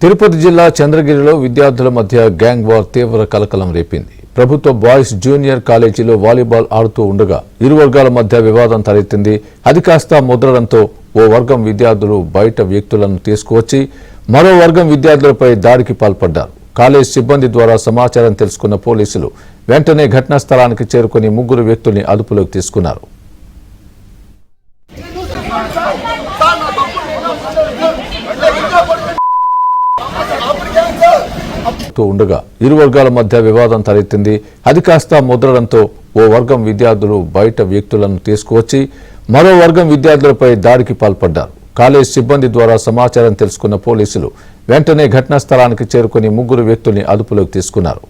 తిరుపతి జిల్లా చంద్రగిరిలో విద్యార్థుల మధ్య గ్యాంగ్ వార్ తీవ్ర కలకలం రేపింది. ప్రభుత్వ బాయ్స్ జూనియర్ కాలేజీలో వాలీబాల్ ఆడుతూ ఉండగా ఇరు వర్గాల మధ్య వివాదం తలెత్తింది. అది కాస్త ముదరడంతో ఓ వర్గం విద్యార్థులు బయట వ్యక్తులను తీసుకువచ్చి మరో వర్గం విద్యార్థులపై దాడికి పాల్పడ్డారు. కాలేజ్ సిబ్బంది ద్వారా సమాచారం తెలుసుకున్న పోలీసులు వెంటనే ఘటనా స్థలానికి చేరుకుని ముగ్గురు వ్యక్తుల్ని అదుపులోకి తీసుకున్నారు. ఉండగా ఇరు వర్గాల మధ్య వివాదం తలెత్తింది. అది కాస్త ముదరడంతో ఓ వర్గం విద్యార్థులు బయట వ్యక్తులను తీసుకువచ్చి మరో వర్గం విద్యార్థులపై దాడికి పాల్పడ్డారు. కాలేజ్ సిబ్బంది ద్వారా సమాచారం తెలుసుకున్న పోలీసులు వెంటనే ఘటనా స్థలానికి చేరుకుని ముగ్గురు వ్యక్తుల్ని అదుపులోకి తీసుకున్నారు.